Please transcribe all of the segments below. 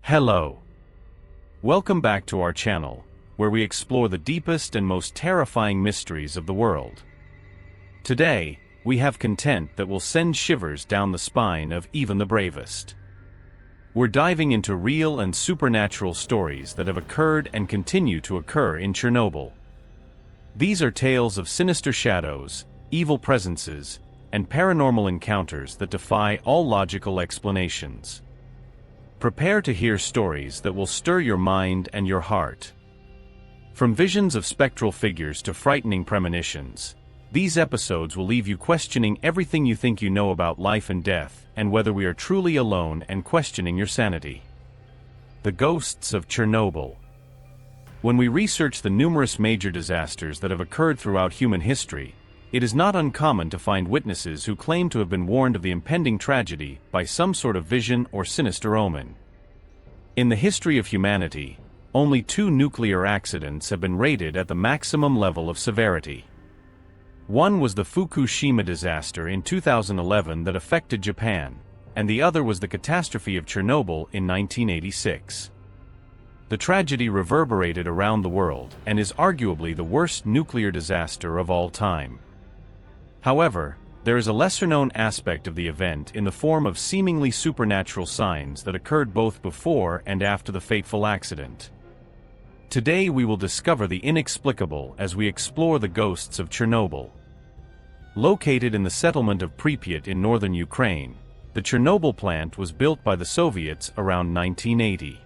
Hello. Welcome back to our channel, where we explore the deepest and most terrifying mysteries of the world. Today, we have content that will send shivers down the spine of even the bravest. We're diving into real and supernatural stories that have occurred and continue to occur in Chernobyl. These are tales of sinister shadows, evil presences, and paranormal encounters that defy all logical explanations. Prepare to hear stories that will stir your mind and your heart. From visions of spectral figures to frightening premonitions, these episodes will leave you questioning everything you think you know about life and death, and whether we are truly alone, and questioning your sanity. The Ghosts of Chernobyl. When we research the numerous major disasters that have occurred throughout human history, it is not uncommon to find witnesses who claim to have been warned of the impending tragedy by some sort of vision or sinister omen. In the history of humanity, only 2 nuclear accidents have been rated at the maximum level of severity. One was the Fukushima disaster in 2011 that affected Japan, and the other was the catastrophe of Chernobyl in 1986. The tragedy reverberated around the world and is arguably the worst nuclear disaster of all time. However, there is a lesser-known aspect of the event in the form of seemingly supernatural signs that occurred both before and after the fateful accident. Today we will discover the inexplicable as we explore the ghosts of Chernobyl. Located in the settlement of Pripyat in northern Ukraine, the Chernobyl plant was built by the Soviets around 1980.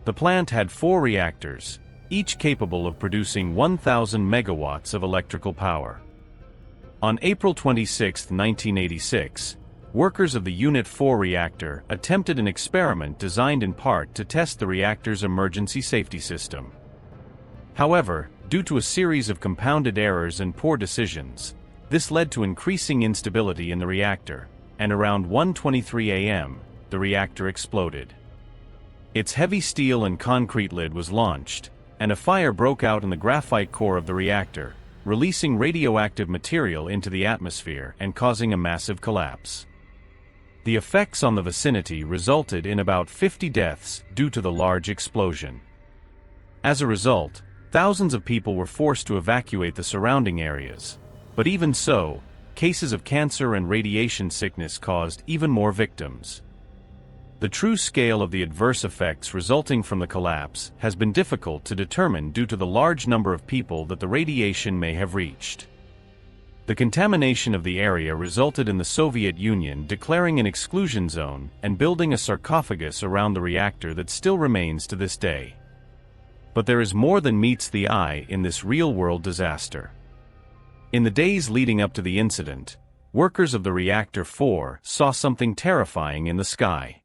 The plant had 4 reactors, each capable of producing 1,000 megawatts of electrical power. On April 26, 1986, workers of the Unit 4 reactor attempted an experiment designed in part to test the reactor's emergency safety system. However, due to a series of compounded errors and poor decisions, this led to increasing instability in the reactor, and around 1:23 a.m., the reactor exploded. Its heavy steel and concrete lid was launched, and a fire broke out in the graphite core of the reactor, releasing radioactive material into the atmosphere and causing a massive collapse. The effects on the vicinity resulted in about 50 deaths due to the large explosion. As a result, thousands of people were forced to evacuate the surrounding areas, but even so, cases of cancer and radiation sickness caused even more victims. The true scale of the adverse effects resulting from the collapse has been difficult to determine due to the large number of people that the radiation may have reached. The contamination of the area resulted in the Soviet Union declaring an exclusion zone and building a sarcophagus around the reactor that still remains to this day. But there is more than meets the eye in this real-world disaster. In the days leading up to the incident, workers of the Reactor 4 saw something terrifying in the sky.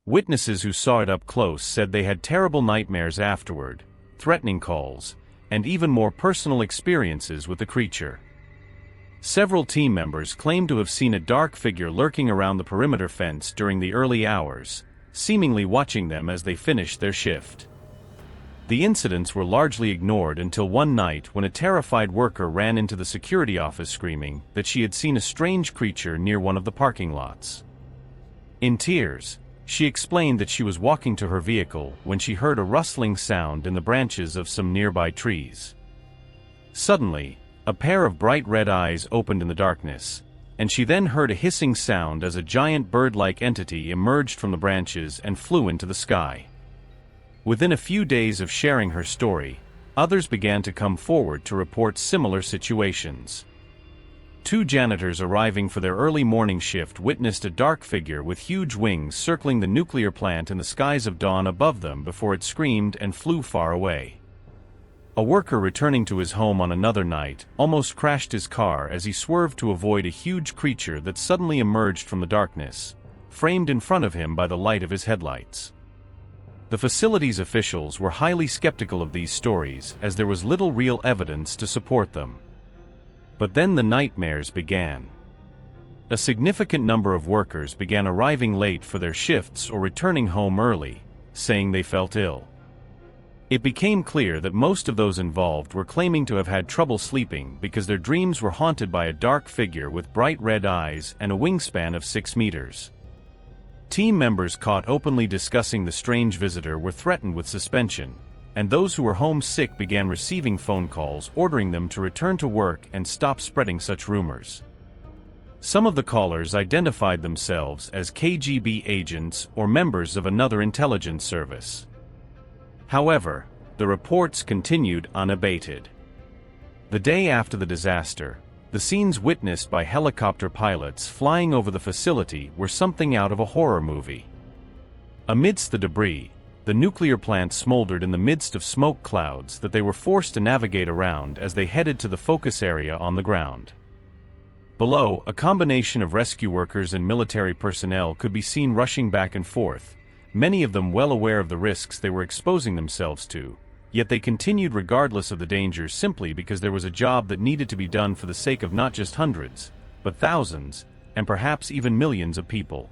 Witnesses who saw it up close said they had terrible nightmares afterward, threatening calls, and even more personal experiences with the creature. Several team members claimed to have seen a dark figure lurking around the perimeter fence during the early hours, seemingly watching them as they finished their shift. The incidents were largely ignored until one night when a terrified worker ran into the security office screaming that she had seen a strange creature near one of the parking lots. In tears, she explained that she was walking to her vehicle when she heard a rustling sound in the branches of some nearby trees. Suddenly, a pair of bright red eyes opened in the darkness, and she then heard a hissing sound as a giant bird-like entity emerged from the branches and flew into the sky. Within a few days of sharing her story, others began to come forward to report similar situations. 2 janitors arriving for their early morning shift witnessed a dark figure with huge wings circling the nuclear plant in the skies of dawn above them before it screamed and flew far away. A worker returning to his home on another night almost crashed his car as he swerved to avoid a huge creature that suddenly emerged from the darkness, framed in front of him by the light of his headlights. The facility's officials were highly skeptical of these stories as there was little real evidence to support them. But then the nightmares began. A significant number of workers began arriving late for their shifts or returning home early, saying they felt ill. It became clear that most of those involved were claiming to have had trouble sleeping because their dreams were haunted by a dark figure with bright red eyes and a wingspan of 6 meters. Team members caught openly discussing the strange visitor were threatened with suspension, and those who were homesick began receiving phone calls ordering them to return to work and stop spreading such rumors. Some of the callers identified themselves as KGB agents or members of another intelligence service. However, the reports continued unabated. The day after the disaster, the scenes witnessed by helicopter pilots flying over the facility were something out of a horror movie. Amidst the debris, the nuclear plant smoldered in the midst of smoke clouds that they were forced to navigate around as they headed to the focus area on the ground. Below, a combination of rescue workers and military personnel could be seen rushing back and forth, many of them well aware of the risks they were exposing themselves to, yet they continued regardless of the dangers simply because there was a job that needed to be done for the sake of not just hundreds, but thousands, and perhaps even millions of people.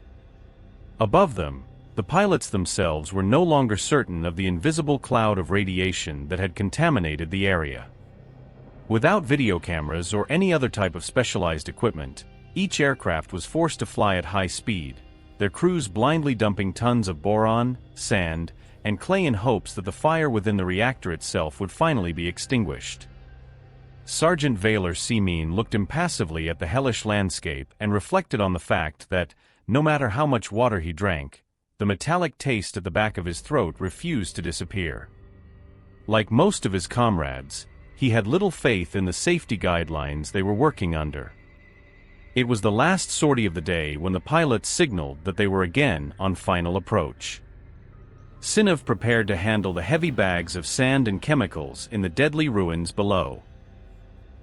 Above them, the pilots themselves were no longer certain of the invisible cloud of radiation that had contaminated the area. Without video cameras or any other type of specialized equipment, each aircraft was forced to fly at high speed, their crews blindly dumping tons of boron, sand, and clay in hopes that the fire within the reactor itself would finally be extinguished. Sergeant Valor Seamean looked impassively at the hellish landscape and reflected on the fact that, no matter how much water he drank, the metallic taste at the back of his throat refused to disappear. Like most of his comrades, he had little faith in the safety guidelines they were working under. It was the last sortie of the day when the pilots signaled that they were again on final approach. Sinov prepared to handle the heavy bags of sand and chemicals in the deadly ruins below.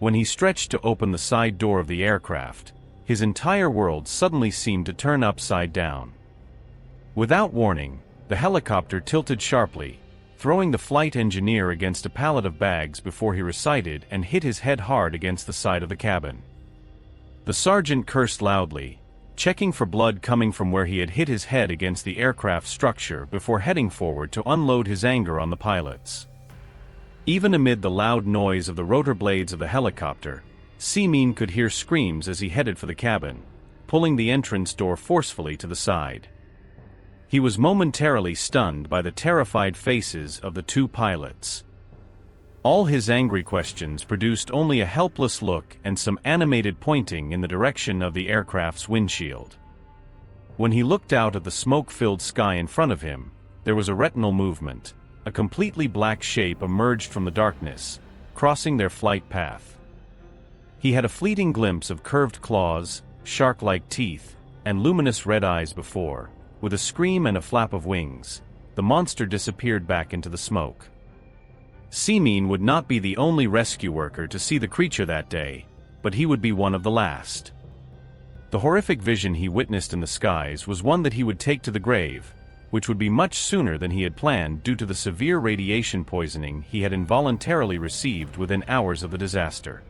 When he stretched to open the side door of the aircraft, his entire world suddenly seemed to turn upside down. Without warning, the helicopter tilted sharply, throwing the flight engineer against a pallet of bags before he recited and hit his head hard against the side of the cabin. The sergeant cursed loudly, checking for blood coming from where he had hit his head against the aircraft structure before heading forward to unload his anger on the pilots. Even amid the loud noise of the rotor blades of the helicopter, Seamean could hear screams as he headed for the cabin, pulling the entrance door forcefully to the side. He was momentarily stunned by the terrified faces of the two pilots. All his angry questions produced only a helpless look and some animated pointing in the direction of the aircraft's windshield. When he looked out at the smoke-filled sky in front of him, there was a retinal movement. A completely black shape emerged from the darkness, crossing their flight path. He had a fleeting glimpse of curved claws, shark-like teeth, and luminous red eyes before, with a scream and a flap of wings, the monster disappeared back into the smoke. Seamean would not be the only rescue worker to see the creature that day, but he would be one of the last. The horrific vision he witnessed in the skies was one that he would take to the grave, which would be much sooner than he had planned due to the severe radiation poisoning he had involuntarily received within hours of the disaster.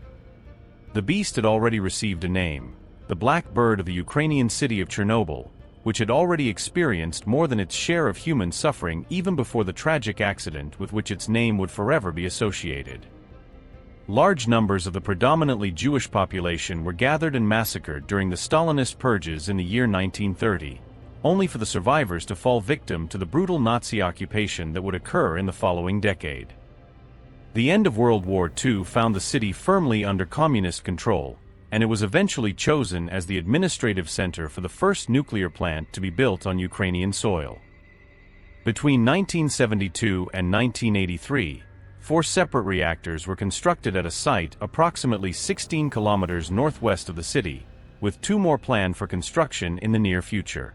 The beast had already received a name, the Black Bird of the Ukrainian city of Chernobyl, which had already experienced more than its share of human suffering even before the tragic accident with which its name would forever be associated. Large numbers of the predominantly Jewish population were gathered and massacred during the Stalinist purges in the year 1930, only for the survivors to fall victim to the brutal Nazi occupation that would occur in the following decade. The end of World War II found the city firmly under communist control, and it was eventually chosen as the administrative center for the first nuclear plant to be built on Ukrainian soil. Between 1972 and 1983, 4 separate reactors were constructed at a site approximately 16 kilometers northwest of the city, with 2 more planned for construction in the near future.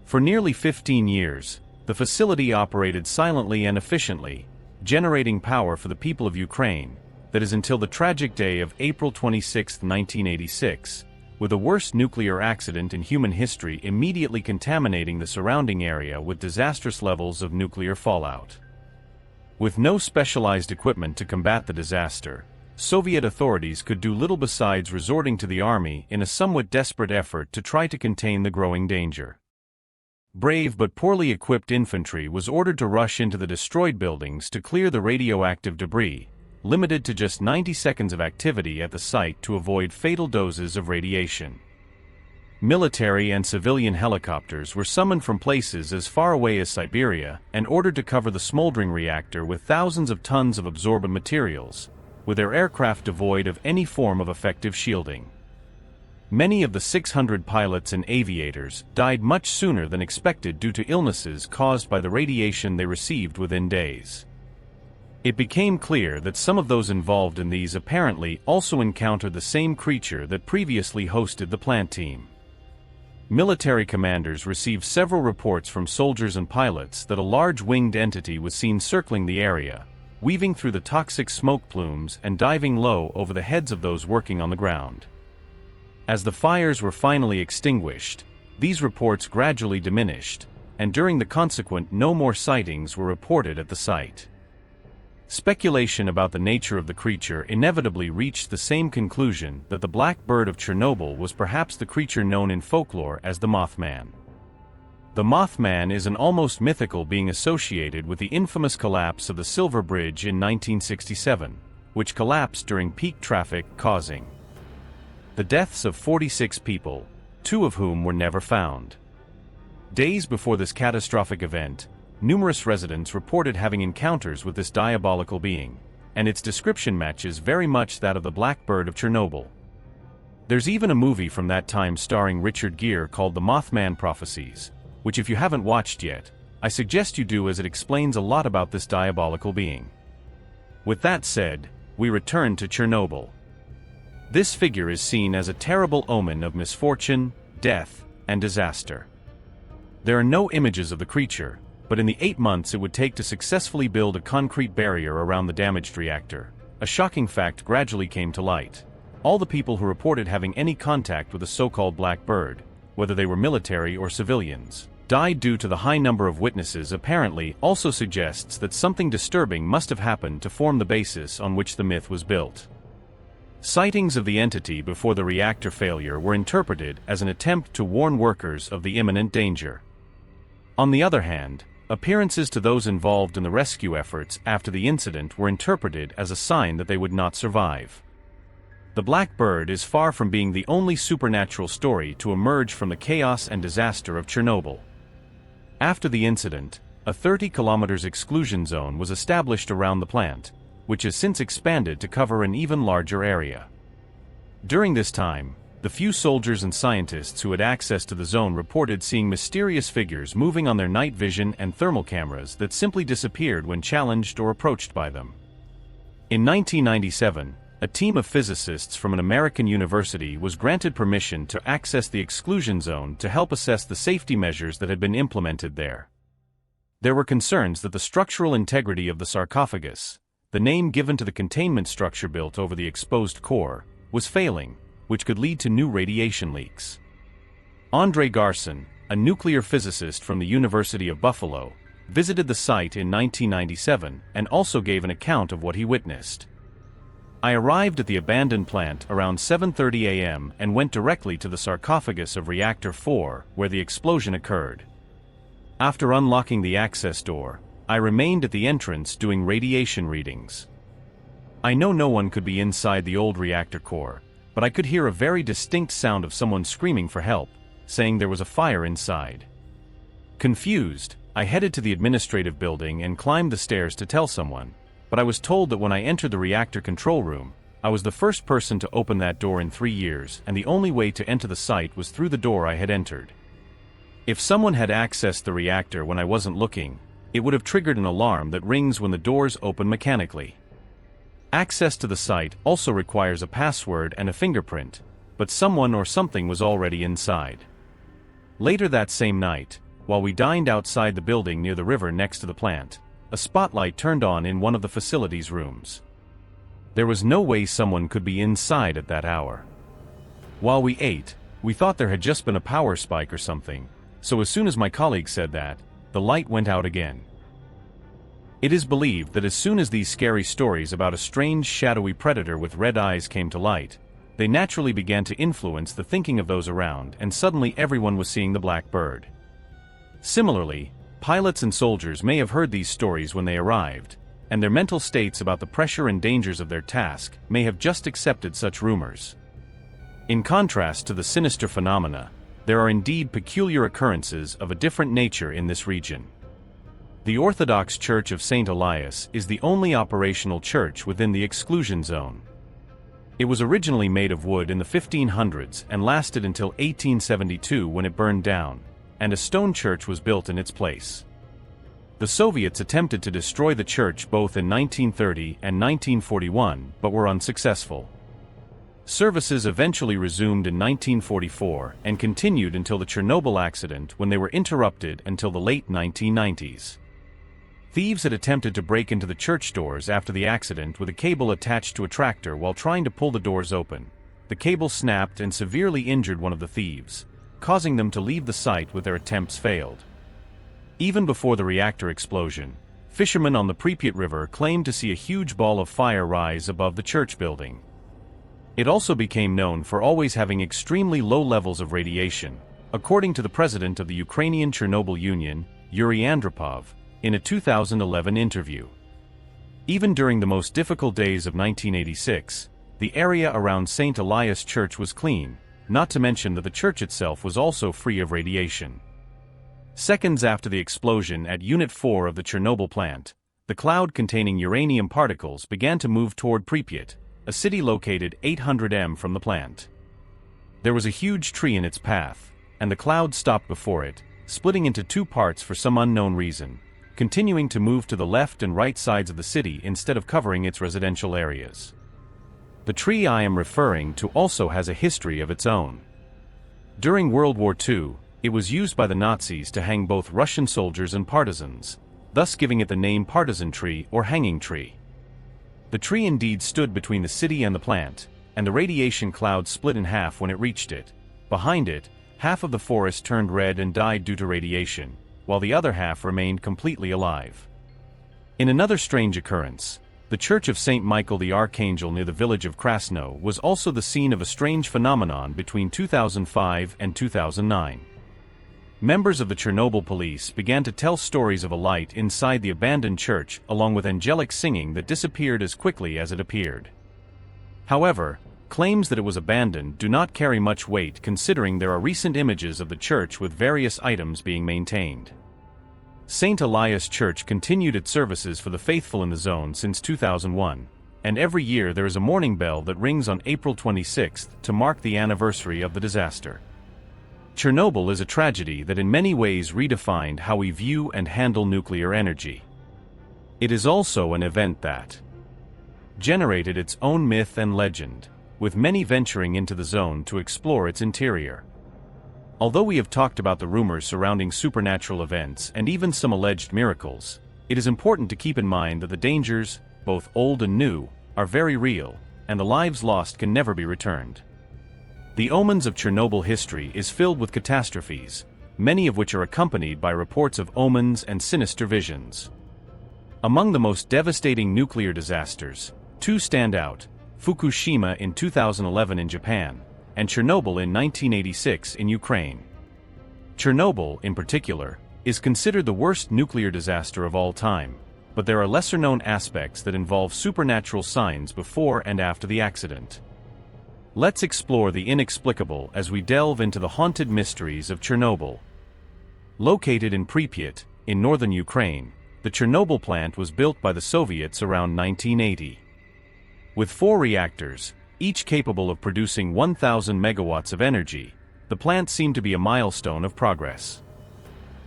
For nearly 15 years, the facility operated silently and efficiently, generating power for the people of Ukraine. That is until the tragic day of April 26, 1986, with the worst nuclear accident in human history immediately contaminating the surrounding area with disastrous levels of nuclear fallout. With no specialized equipment to combat the disaster, Soviet authorities could do little besides resorting to the army in a somewhat desperate effort to try to contain the growing danger. Brave but poorly equipped infantry was ordered to rush into the destroyed buildings to clear the radioactive debris, limited to just 90 seconds of activity at the site to avoid fatal doses of radiation. Military and civilian helicopters were summoned from places as far away as Siberia and ordered to cover the smoldering reactor with thousands of tons of absorbent materials, with their aircraft devoid of any form of effective shielding. Many of the 600 pilots and aviators died much sooner than expected due to illnesses caused by the radiation they received within days. It became clear that some of those involved in these apparently also encountered the same creature that previously hosted the plant team. Military commanders received several reports from soldiers and pilots that a large winged entity was seen circling the area, weaving through the toxic smoke plumes and diving low over the heads of those working on the ground. As the fires were finally extinguished, these reports gradually diminished, and during the consequent no more sightings were reported at the site. Speculation about the nature of the creature inevitably reached the same conclusion that the Black Bird of Chernobyl was perhaps the creature known in folklore as the Mothman. The Mothman is an almost mythical being associated with the infamous collapse of the Silver Bridge in 1967, which collapsed during peak traffic, causing the deaths of 46 people, 2 of whom were never found. Days before this catastrophic event, numerous residents reported having encounters with this diabolical being, and its description matches very much that of the Black Bird of Chernobyl. There's even a movie from that time starring Richard Gere called The Mothman Prophecies, which if you haven't watched yet, I suggest you do as it explains a lot about this diabolical being. With that said, we return to Chernobyl. This figure is seen as a terrible omen of misfortune, death, and disaster. There are no images of the creature, but in the 8 months it would take to successfully build a concrete barrier around the damaged reactor, a shocking fact gradually came to light. All the people who reported having any contact with the so-called Black Bird, whether they were military or civilians, died due to the high number of witnesses apparently also suggests that something disturbing must have happened to form the basis on which the myth was built. Sightings of the entity before the reactor failure were interpreted as an attempt to warn workers of the imminent danger. On the other hand, appearances to those involved in the rescue efforts after the incident were interpreted as a sign that they would not survive. The Black Bird is far from being the only supernatural story to emerge from the chaos and disaster of Chernobyl. After the incident, a 30 km exclusion zone was established around the plant, which has since expanded to cover an even larger area. During this time, the few soldiers and scientists who had access to the zone reported seeing mysterious figures moving on their night vision and thermal cameras that simply disappeared when challenged or approached by them. In 1997, a team of physicists from an American university was granted permission to access the exclusion zone to help assess the safety measures that had been implemented there. There were concerns that the structural integrity of the sarcophagus, the name given to the containment structure built over the exposed core, was failing, which could lead to new radiation leaks. André Garson, a nuclear physicist from the University of Buffalo, visited the site in 1997 and also gave an account of what he witnessed. I arrived at the abandoned plant around 7:30 a.m. and went directly to the sarcophagus of Reactor 4, where the explosion occurred. After unlocking the access door, I remained at the entrance doing radiation readings. I know no one could be inside the old reactor core, but I could hear a very distinct sound of someone screaming for help, saying there was a fire inside. Confused, I headed to the administrative building and climbed the stairs to tell someone, but I was told that when I entered the reactor control room, I was the first person to open that door in 3 years and the only way to enter the site was through the door I had entered. If someone had accessed the reactor when I wasn't looking, it would have triggered an alarm that rings when the doors open mechanically. Access to the site also requires a password and a fingerprint, but someone or something was already inside. Later that same night, while we dined outside the building near the river next to the plant, a spotlight turned on in one of the facility's rooms. There was no way someone could be inside at that hour. While we ate, we thought there had just been a power spike or something, so as soon as my colleague said that, the light went out again. It is believed that as soon as these scary stories about a strange shadowy predator with red eyes came to light, they naturally began to influence the thinking of those around and suddenly everyone was seeing the Black Bird. Similarly, pilots and soldiers may have heard these stories when they arrived, and their mental states about the pressure and dangers of their task may have just accepted such rumors. In contrast to the sinister phenomena, there are indeed peculiar occurrences of a different nature in this region. The Orthodox Church of St. Elias is the only operational church within the exclusion zone. It was originally made of wood in the 1500s and lasted until 1872 when it burned down, and a stone church was built in its place. The Soviets attempted to destroy the church both in 1930 and 1941 but were unsuccessful. Services eventually resumed in 1944 and continued until the Chernobyl accident, when they were interrupted until the late 1990s. Thieves had attempted to break into the church doors after the accident with a cable attached to a tractor while trying to pull the doors open. The cable snapped and severely injured one of the thieves, causing them to leave the site with their attempts failed. Even before the reactor explosion, fishermen on the Pripyat River claimed to see a huge ball of fire rise above the church building. It also became known for always having extremely low levels of radiation, according to the president of the Ukrainian Chernobyl Union, Yuri Andropov, in a 2011 interview. Even during the most difficult days of 1986, the area around St. Elias Church was clean, not to mention that the church itself was also free of radiation. Seconds after the explosion at Unit 4 of the Chernobyl plant, the cloud containing uranium particles began to move toward Pripyat, a city located 800 m from the plant. There was a huge tree in its path, and the cloud stopped before it, splitting into two parts for some unknown reason, continuing to move to the left and right sides of the city instead of covering its residential areas. The tree I am referring to also has a history of its own. During World War II, it was used by the Nazis to hang both Russian soldiers and partisans, thus giving it the name partisan tree or hanging tree. The tree indeed stood between the city and the plant, and the radiation cloud split in half when it reached it. Behind it, half of the forest turned red and died due to radiation, while the other half remained completely alive. In another strange occurrence, the Church of St. Michael the Archangel near the village of Krasno was also the scene of a strange phenomenon between 2005 and 2009. Members of the Chernobyl police began to tell stories of a light inside the abandoned church along with angelic singing that disappeared as quickly as it appeared. However, claims that it was abandoned do not carry much weight considering there are recent images of the church with various items being maintained. St. Elias Church continued its services for the faithful in the zone since 2001, and every year there is a morning bell that rings on April 26 to mark the anniversary of the disaster. Chernobyl is a tragedy that in many ways redefined how we view and handle nuclear energy. It is also an event that generated its own myth and legend, with many venturing into the zone to explore its interior. Although we have talked about the rumors surrounding supernatural events and even some alleged miracles, it is important to keep in mind that the dangers, both old and new, are very real, and the lives lost can never be returned. The omens of Chernobyl history is filled with catastrophes, many of which are accompanied by reports of omens and sinister visions. Among the most devastating nuclear disasters, two stand out: Fukushima in 2011 in Japan, and Chernobyl in 1986 in Ukraine. Chernobyl, in particular, is considered the worst nuclear disaster of all time, but there are lesser-known aspects that involve supernatural signs before and after the accident. Let's explore the inexplicable as we delve into the haunted mysteries of Chernobyl. Located in Pripyat, in northern Ukraine, the Chernobyl plant was built by the Soviets around 1980. With 4 reactors, each capable of producing 1,000 megawatts of energy, the plant seemed to be a milestone of progress.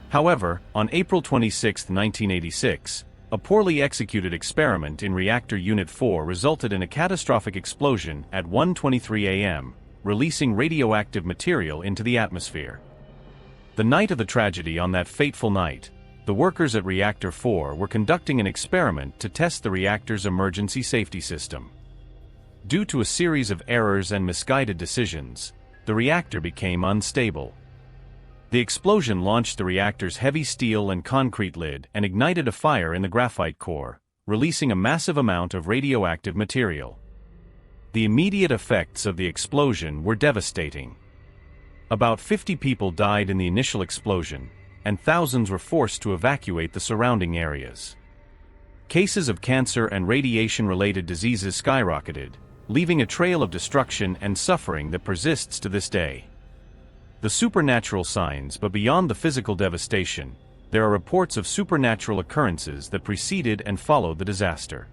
However, on April 26, 1986, a poorly executed experiment in Reactor Unit 4 resulted in a catastrophic explosion at 1:23 a.m., releasing radioactive material into the atmosphere. The night of the tragedy, on that fateful night, the workers at Reactor 4 were conducting an experiment to test the reactor's emergency safety system. Due to a series of errors and misguided decisions, the reactor became unstable. The explosion launched the reactor's heavy steel and concrete lid and ignited a fire in the graphite core, releasing a massive amount of radioactive material. The immediate effects of the explosion were devastating. About 50 people died in the initial explosion, and thousands were forced to evacuate the surrounding areas. Cases of cancer and radiation-related diseases skyrocketed, leaving a trail of destruction and suffering that persists to this day. The supernatural signs, but beyond the physical devastation, there are reports of supernatural occurrences that preceded and followed the disaster.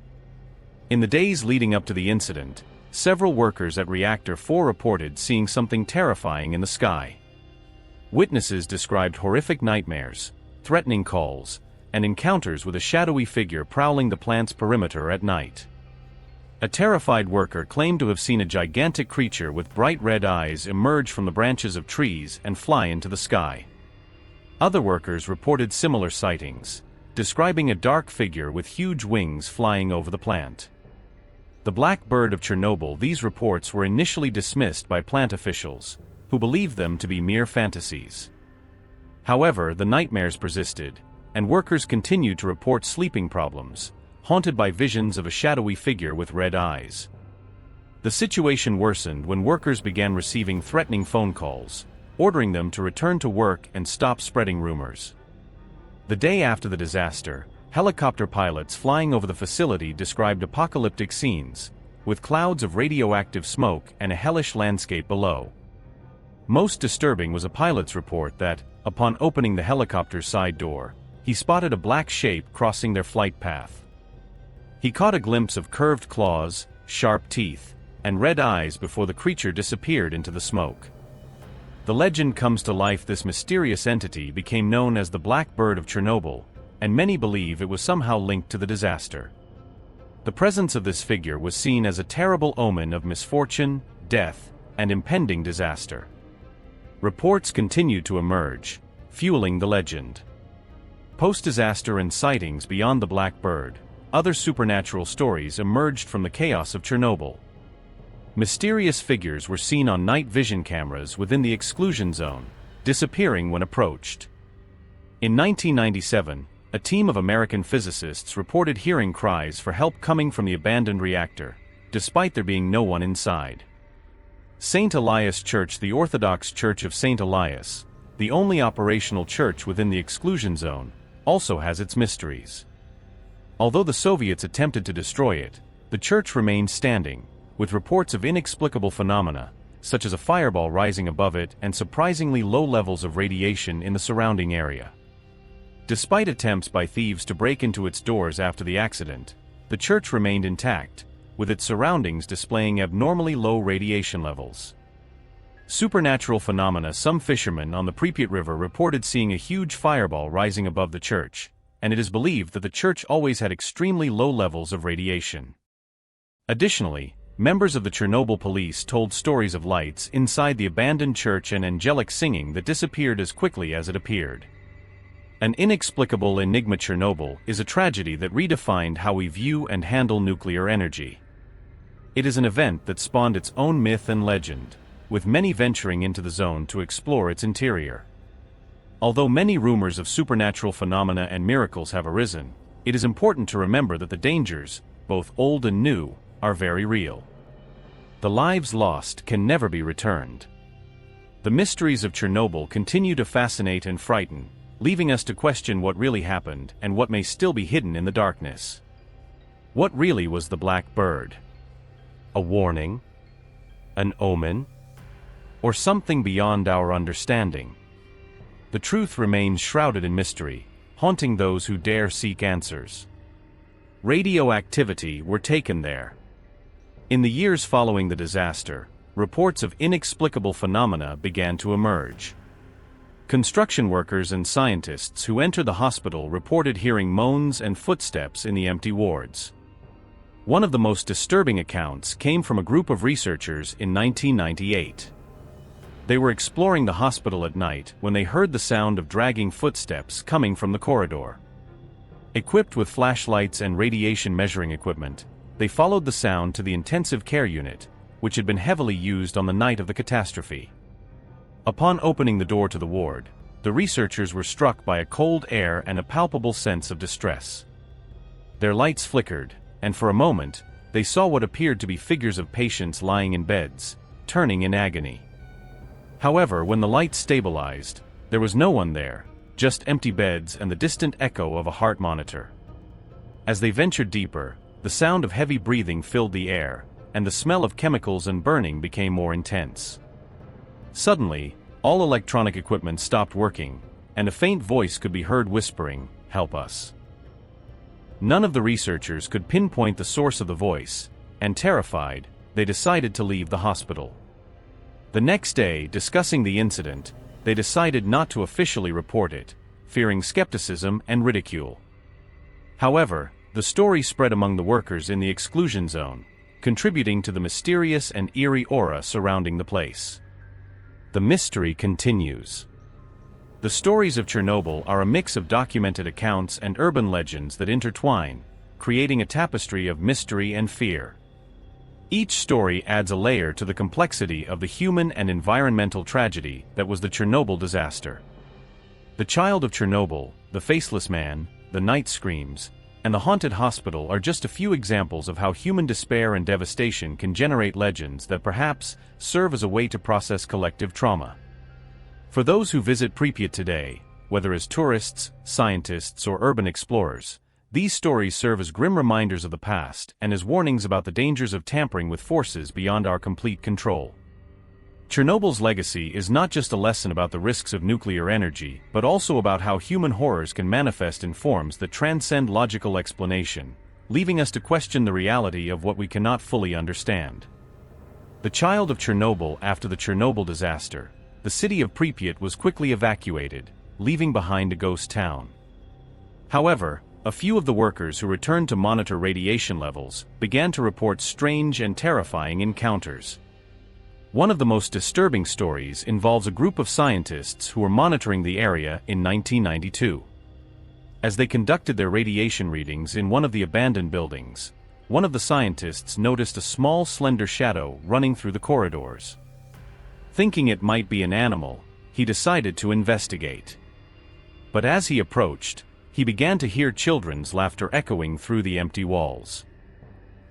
In the days leading up to the incident, several workers at Reactor 4 reported seeing something terrifying in the sky. Witnesses described horrific nightmares, threatening calls, and encounters with a shadowy figure prowling the plant's perimeter at night. A terrified worker claimed to have seen a gigantic creature with bright red eyes emerge from the branches of trees and fly into the sky. Other workers reported similar sightings, describing a dark figure with huge wings flying over the plant. The Black Bird of Chernobyl. These reports were initially dismissed by plant officials, who believed them to be mere fantasies. However, the nightmares persisted, and workers continued to report sleeping problems, haunted by visions of a shadowy figure with red eyes. The situation worsened when workers began receiving threatening phone calls, ordering them to return to work and stop spreading rumors. The day after the disaster, helicopter pilots flying over the facility described apocalyptic scenes, with clouds of radioactive smoke and a hellish landscape below. Most disturbing was a pilot's report that, upon opening the helicopter's side door, he spotted a black shape crossing their flight path. He caught a glimpse of curved claws, sharp teeth, and red eyes before the creature disappeared into the smoke. The legend comes to life. This mysterious entity became known as the Black Bird of Chernobyl, and many believe it was somehow linked to the disaster. The presence of this figure was seen as a terrible omen of misfortune, death, and impending disaster. Reports continued to emerge, fueling the legend. Post-disaster and sightings beyond the Black Bird, other supernatural stories emerged from the chaos of Chernobyl. Mysterious figures were seen on night vision cameras within the exclusion zone, disappearing when approached. In 1997, a team of American physicists reported hearing cries for help coming from the abandoned reactor, despite there being no one inside. St. Elias Church. The Orthodox Church of St. Elias, the only operational church within the exclusion zone, also has its mysteries. Although the Soviets attempted to destroy it, the church remained standing, with reports of inexplicable phenomena, such as a fireball rising above it and surprisingly low levels of radiation in the surrounding area. Despite attempts by thieves to break into its doors after the accident, the church remained intact, with its surroundings displaying abnormally low radiation levels. Supernatural phenomena. Some fishermen on the Pripyat River reported seeing a huge fireball rising above the church, and it is believed that the church always had extremely low levels of radiation. Additionally, members of the Chernobyl police told stories of lights inside the abandoned church and angelic singing that disappeared as quickly as it appeared. An inexplicable enigma. Chernobyl is a tragedy that redefined how we view and handle nuclear energy. It is an event that spawned its own myth and legend, with many venturing into the zone to explore its interior. Although many rumors of supernatural phenomena and miracles have arisen, it is important to remember that the dangers, both old and new, are very real. The lives lost can never be returned. The mysteries of Chernobyl continue to fascinate and frighten, leaving us to question what really happened and what may still be hidden in the darkness. What really was the Black Bird? A warning? An omen? Or something beyond our understanding? The truth remains shrouded in mystery, haunting those who dare seek answers. Radioactivity were taken there. In the years following the disaster, reports of inexplicable phenomena began to emerge. Construction workers and scientists who entered the hospital reported hearing moans and footsteps in the empty wards. One of the most disturbing accounts came from a group of researchers in 1998. They were exploring the hospital at night when they heard the sound of dragging footsteps coming from the corridor. Equipped with flashlights and radiation measuring equipment, they followed the sound to the intensive care unit, which had been heavily used on the night of the catastrophe. Upon opening the door to the ward, the researchers were struck by a cold air and a palpable sense of distress. Their lights flickered, and for a moment, they saw what appeared to be figures of patients lying in beds, turning in agony. However, when the lights stabilized, there was no one there, just empty beds and the distant echo of a heart monitor. As they ventured deeper, the sound of heavy breathing filled the air, and the smell of chemicals and burning became more intense. Suddenly, All electronic equipment stopped working, and a faint voice could be heard whispering, "Help us." None of the researchers could pinpoint the source of the voice, and terrified, they decided to leave the hospital. The next day, discussing the incident, they decided not to officially report it, fearing skepticism and ridicule. However, the story spread among the workers in the exclusion zone, contributing to the mysterious and eerie aura surrounding the place. The mystery continues. The stories of Chernobyl are a mix of documented accounts and urban legends that intertwine, creating a tapestry of mystery and fear. Each story adds a layer to the complexity of the human and environmental tragedy that was the Chernobyl disaster. The Child of Chernobyl, the Faceless Man, the Night Screams, and the Haunted Hospital are just a few examples of how human despair and devastation can generate legends that perhaps serve as a way to process collective trauma. For those who visit Pripyat today, whether as tourists, scientists, or urban explorers, these stories serve as grim reminders of the past and as warnings about the dangers of tampering with forces beyond our complete control. Chernobyl's legacy is not just a lesson about the risks of nuclear energy, but also about how human horrors can manifest in forms that transcend logical explanation, leaving us to question the reality of what we cannot fully understand. The Child of Chernobyl. After the Chernobyl disaster, the city of Pripyat was quickly evacuated, leaving behind a ghost town. However, a few of the workers who returned to monitor radiation levels began to report strange and terrifying encounters. One of the most disturbing stories involves a group of scientists who were monitoring the area in 1992. As they conducted their radiation readings in one of the abandoned buildings, one of the scientists noticed a small slender shadow running through the corridors. Thinking it might be an animal, he decided to investigate. But as he approached, he began to hear children's laughter echoing through the empty walls.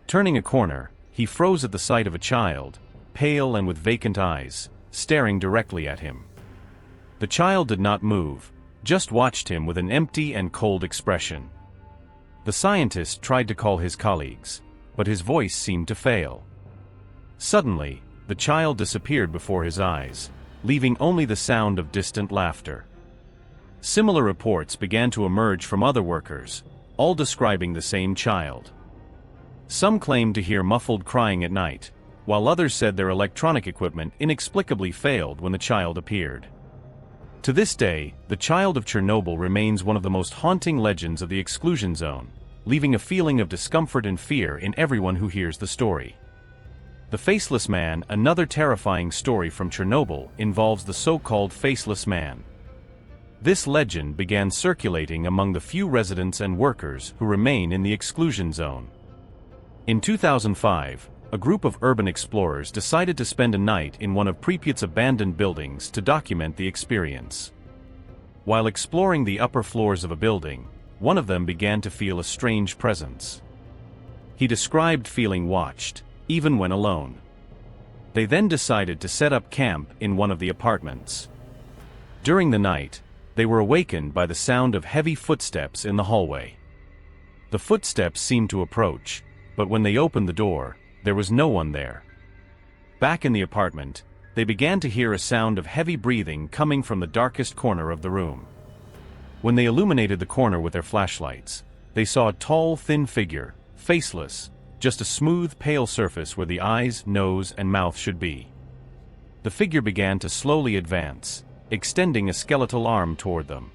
Turning a corner, he froze at the sight of a child, pale and with vacant eyes, staring directly at him. The child did not move, just watched him with an empty and cold expression. The scientist tried to call his colleagues, but his voice seemed to fail. Suddenly, the child disappeared before his eyes, leaving only the sound of distant laughter. Similar reports began to emerge from other workers, all describing the same child. Some claimed to hear muffled crying at night, while others said their electronic equipment inexplicably failed when the child appeared. To this day, the Child of Chernobyl remains one of the most haunting legends of the exclusion zone, leaving a feeling of discomfort and fear in everyone who hears the story. The Faceless Man. Another terrifying story from Chernobyl involves the so-called Faceless Man. This legend began circulating among the few residents and workers who remain in the exclusion zone. In 2005, a group of urban explorers decided to spend a night in one of Pripyat's abandoned buildings to document the experience. While exploring the upper floors of a building, one of them began to feel a strange presence. He described feeling watched, even when alone. They then decided to set up camp in one of the apartments. During the night, they were awakened by the sound of heavy footsteps in the hallway. The footsteps seemed to approach, but when they opened the door, there was no one there. Back in the apartment, they began to hear a sound of heavy breathing coming from the darkest corner of the room. When they illuminated the corner with their flashlights, they saw a tall, thin figure, faceless, just a smooth, pale surface where the eyes, nose, and mouth should be. The figure began to slowly advance, extending a skeletal arm toward them.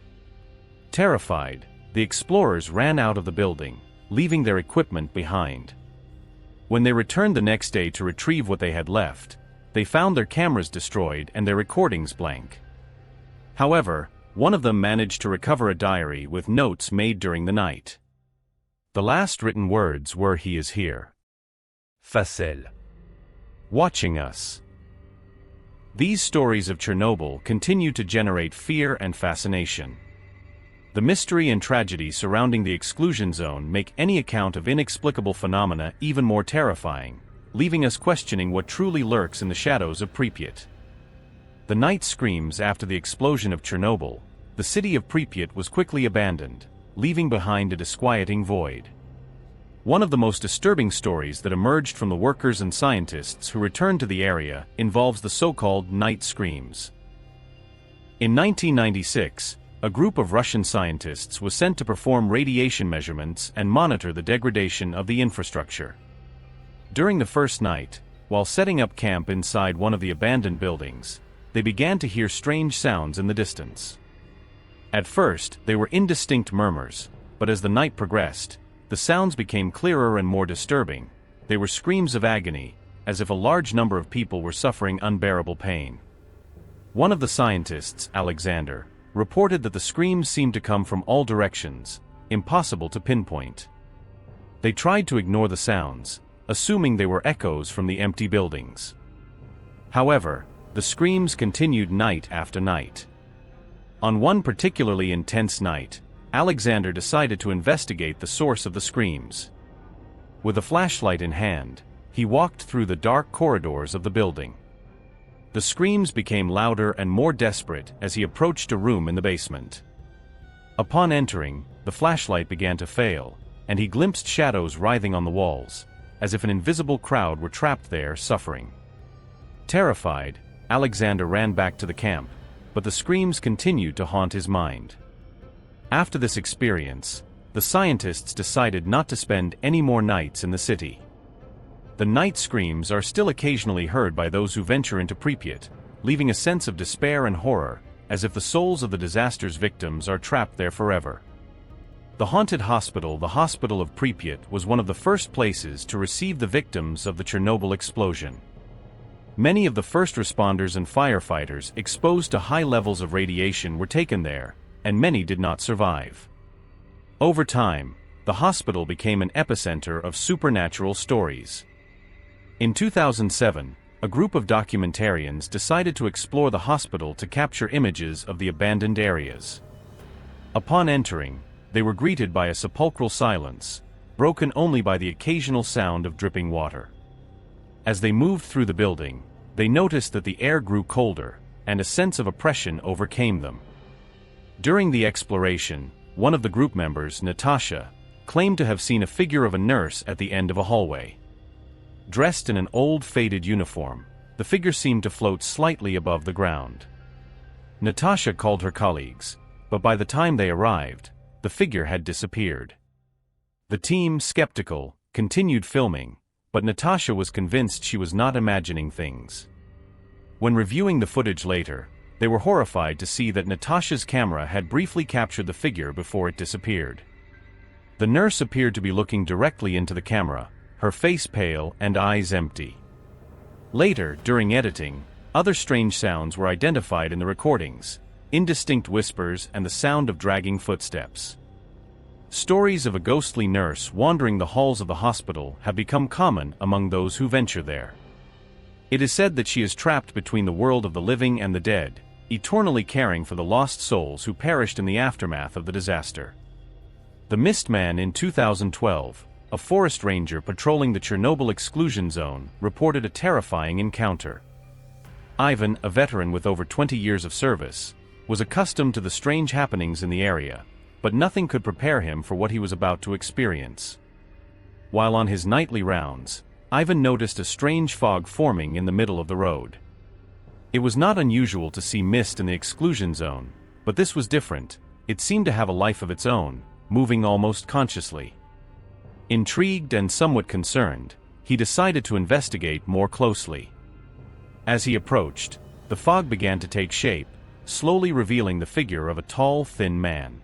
Terrified, the explorers ran out of the building, leaving their equipment behind. When they returned the next day to retrieve what they had left, they found their cameras destroyed and their recordings blank. However, one of them managed to recover a diary with notes made during the night. The last written words were, "He is here. Facile. Watching us." These stories of Chernobyl continue to generate fear and fascination. The mystery and tragedy surrounding the exclusion zone make any account of inexplicable phenomena even more terrifying, leaving us questioning what truly lurks in the shadows of Pripyat. The night screams. After the explosion of Chernobyl, the city of Pripyat was quickly abandoned, leaving behind a disquieting void. One of the most disturbing stories that emerged from the workers and scientists who returned to the area involves the so-called night screams. In 1996, a group of Russian scientists was sent to perform radiation measurements and monitor the degradation of the infrastructure. During the first night, while setting up camp inside one of the abandoned buildings, they began to hear strange sounds in the distance. At first, they were indistinct murmurs, but as the night progressed, the sounds became clearer and more disturbing. They were screams of agony, as if a large number of people were suffering unbearable pain. One of the scientists, Alexander, reported that the screams seemed to come from all directions, impossible to pinpoint. They tried to ignore the sounds, assuming they were echoes from the empty buildings. However, the screams continued night after night. On one particularly intense night, Alexander decided to investigate the source of the screams. With a flashlight in hand, he walked through the dark corridors of the building. The screams became louder and more desperate as he approached a room in the basement. Upon entering, the flashlight began to fail, and he glimpsed shadows writhing on the walls, as if an invisible crowd were trapped there suffering. Terrified, Alexander ran back to the camp, but the screams continued to haunt his mind. After this experience, the scientists decided not to spend any more nights in the city. The night screams are still occasionally heard by those who venture into Pripyat, leaving a sense of despair and horror, as if the souls of the disaster's victims are trapped there forever. The haunted hospital, the Hospital of Pripyat, was one of the first places to receive the victims of the Chernobyl explosion. Many of the first responders and firefighters exposed to high levels of radiation were taken there, and many did not survive. Over time, the hospital became an epicenter of supernatural stories. In 2007, a group of documentarians decided to explore the hospital to capture images of the abandoned areas. Upon entering, they were greeted by a sepulchral silence, broken only by the occasional sound of dripping water. As they moved through the building, they noticed that the air grew colder, and a sense of oppression overcame them. During the exploration, one of the group members, Natasha, claimed to have seen a figure of a nurse at the end of a hallway. Dressed in an old faded uniform, the figure seemed to float slightly above the ground. Natasha called her colleagues, but by the time they arrived, the figure had disappeared. The team, skeptical, continued filming, but Natasha was convinced she was not imagining things. When reviewing the footage later, they were horrified to see that Natasha's camera had briefly captured the figure before it disappeared. The nurse appeared to be looking directly into the camera, her face pale and eyes empty. Later, during editing, other strange sounds were identified in the recordings, indistinct whispers and the sound of dragging footsteps. Stories of a ghostly nurse wandering the halls of the hospital have become common among those who venture there. It is said that she is trapped between the world of the living and the dead, eternally caring for the lost souls who perished in the aftermath of the disaster. The Mist Man in 2012, a forest ranger patrolling the Chernobyl exclusion zone, reported a terrifying encounter. Ivan, a veteran with over 20 years of service, was accustomed to the strange happenings in the area, but nothing could prepare him for what he was about to experience. While on his nightly rounds, Ivan noticed a strange fog forming in the middle of the road. It was not unusual to see mist in the exclusion zone, but this was different. It seemed to have a life of its own, moving almost consciously. Intrigued and somewhat concerned, he decided to investigate more closely. As he approached, the fog began to take shape, slowly revealing the figure of a tall, thin man.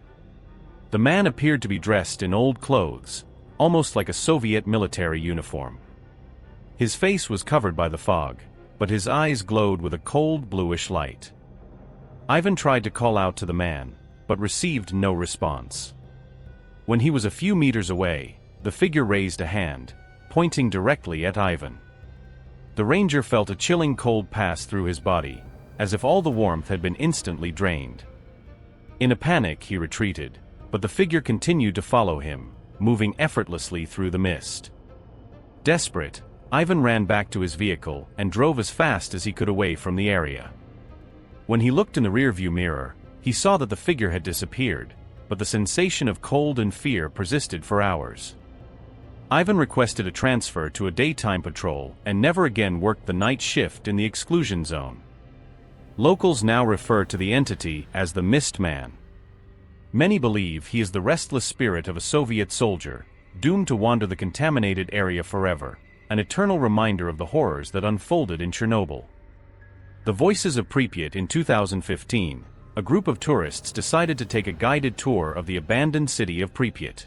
The man appeared to be dressed in old clothes, almost like a Soviet military uniform. His face was covered by the fog, but his eyes glowed with a cold bluish light. Ivan tried to call out to the man, but received no response. When he was a few meters away, the figure raised a hand, pointing directly at Ivan. The ranger felt a chilling cold pass through his body, as if all the warmth had been instantly drained. In a panic, he retreated, but the figure continued to follow him, moving effortlessly through the mist. Desperate, Ivan ran back to his vehicle and drove as fast as he could away from the area. When he looked in the rearview mirror, he saw that the figure had disappeared, but the sensation of cold and fear persisted for hours. Ivan requested a transfer to a daytime patrol and never again worked the night shift in the exclusion zone. Locals now refer to the entity as the Mist Man. Many believe he is the restless spirit of a Soviet soldier, doomed to wander the contaminated area forever, an eternal reminder of the horrors that unfolded in Chernobyl. The Voices of Pripyat. In 2015, a group of tourists decided to take a guided tour of the abandoned city of Pripyat.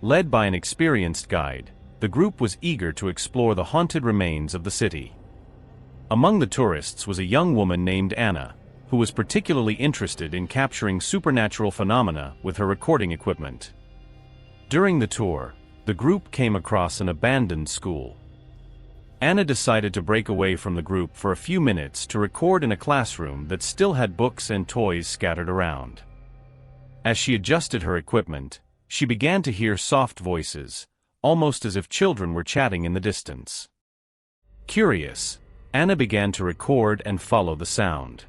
Led by an experienced guide, the group was eager to explore the haunted remains of the city. Among the tourists was a young woman named Anna, who was particularly interested in capturing supernatural phenomena with her recording equipment. During the tour, the group came across an abandoned school. Anna decided to break away from the group for a few minutes to record in a classroom that still had books and toys scattered around. As she adjusted her equipment, she began to hear soft voices, almost as if children were chatting in the distance. Curious, Anna began to record and follow the sound.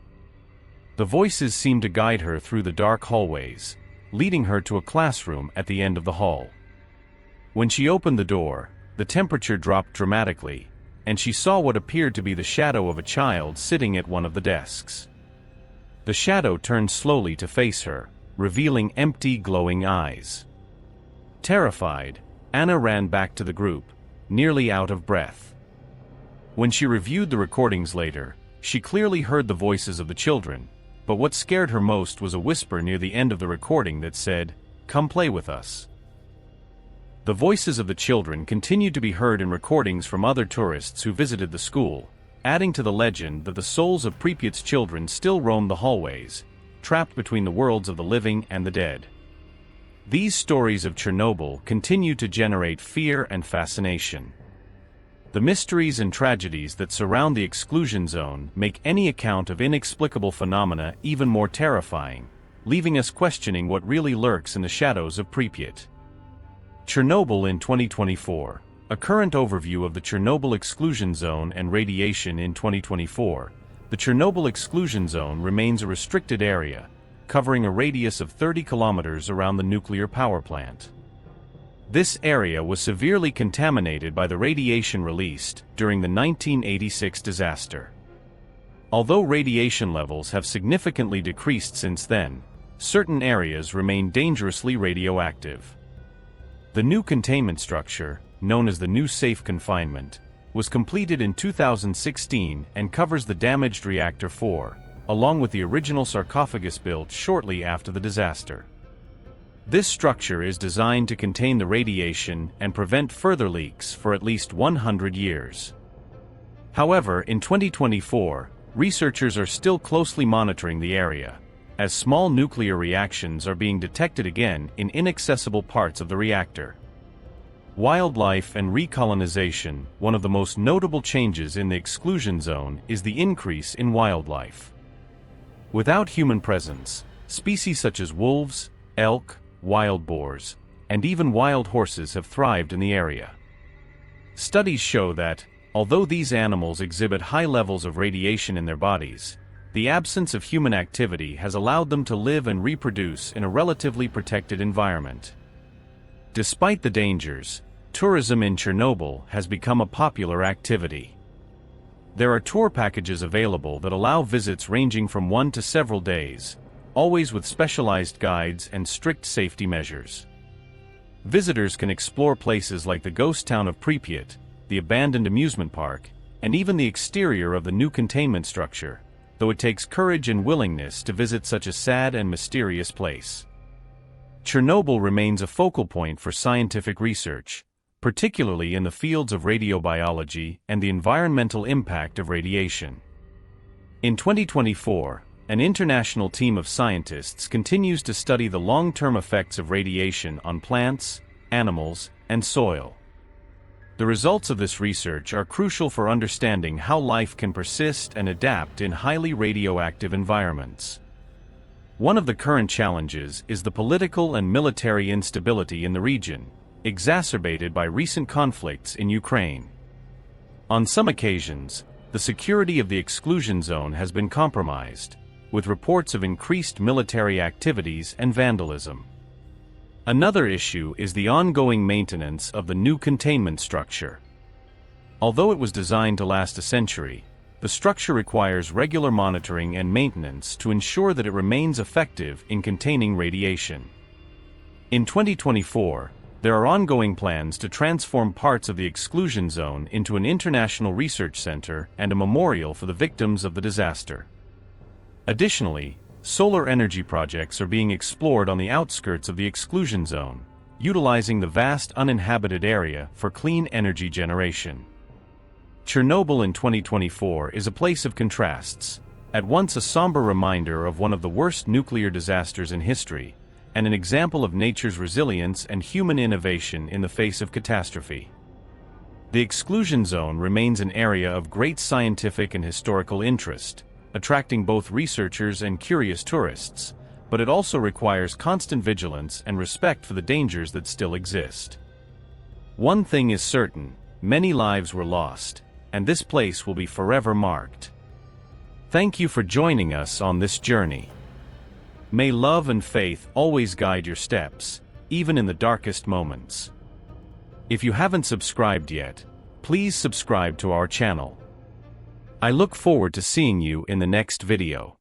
The voices seemed to guide her through the dark hallways, leading her to a classroom at the end of the hall. When she opened the door, the temperature dropped dramatically, and she saw what appeared to be the shadow of a child sitting at one of the desks. The shadow turned slowly to face her, revealing empty, glowing eyes. Terrified, Anna ran back to the group, nearly out of breath. When she reviewed the recordings later, she clearly heard the voices of the children, but what scared her most was a whisper near the end of the recording that said, "Come play with us." The voices of the children continued to be heard in recordings from other tourists who visited the school, adding to the legend that the souls of Pripyat's children still roam the hallways, trapped between the worlds of the living and the dead. These stories of Chernobyl continue to generate fear and fascination. The mysteries and tragedies that surround the exclusion zone make any account of inexplicable phenomena even more terrifying, leaving us questioning what really lurks in the shadows of Pripyat. Chernobyl in 2024. A current overview of the Chernobyl exclusion zone and radiation in 2024. The Chernobyl exclusion zone remains a restricted area, covering a radius of 30 kilometers around the nuclear power plant. This area was severely contaminated by the radiation released during the 1986 disaster. Although radiation levels have significantly decreased since then, certain areas remain dangerously radioactive. The new containment structure, known as the new safe confinement, was completed in 2016 and covers the damaged reactor 4, along with the original sarcophagus built shortly after the disaster. This structure is designed to contain the radiation and prevent further leaks for at least 100 years. However, in 2024, researchers are still closely monitoring the area, as small nuclear reactions are being detected again in inaccessible parts of the reactor. Wildlife and recolonization. One of the most notable changes in the exclusion zone is the increase in wildlife. Without human presence, species such as wolves, elk, wild boars, and even wild horses have thrived in the area. Studies show that, although these animals exhibit high levels of radiation in their bodies, the absence of human activity has allowed them to live and reproduce in a relatively protected environment. Despite the dangers, tourism in Chernobyl has become a popular activity. There are tour packages available that allow visits ranging from 1 to several days, always with specialized guides and strict safety measures. Visitors can explore places like the ghost town of Pripyat, the abandoned amusement park, and even the exterior of the new containment structure, though it takes courage and willingness to visit such a sad and mysterious place. Chernobyl remains a focal point for scientific research, particularly in the fields of radiobiology and the environmental impact of radiation. In 2024, an international team of scientists continues to study the long-term effects of radiation on plants, animals, and soil. The results of this research are crucial for understanding how life can persist and adapt in highly radioactive environments. One of the current challenges is the political and military instability in the region, exacerbated by recent conflicts in Ukraine. On some occasions, the security of the exclusion zone has been compromised, with reports of increased military activities and vandalism. Another issue is the ongoing maintenance of the new containment structure. Although it was designed to last a century, the The structure requires regular monitoring and maintenance to ensure that it remains effective in containing radiation. In 2024, there are ongoing plans to transform parts of the exclusion zone into an international research center and a memorial for the victims of the disaster. Additionally, solar energy projects are being explored on the outskirts of the exclusion zone, utilizing the vast uninhabited area for clean energy generation. Chernobyl in 2024 is a place of contrasts, at once a somber reminder of one of the worst nuclear disasters in history, and an example of nature's resilience and human innovation in the face of catastrophe. The exclusion zone remains an area of great scientific and historical interest, attracting both researchers and curious tourists, but it also requires constant vigilance and respect for the dangers that still exist. One thing is certain: many lives were lost, and this place will be forever marked. Thank you for joining us on this journey. May love and faith always guide your steps, even in the darkest moments. If you haven't subscribed yet, please subscribe to our channel. I look forward to seeing you in the next video.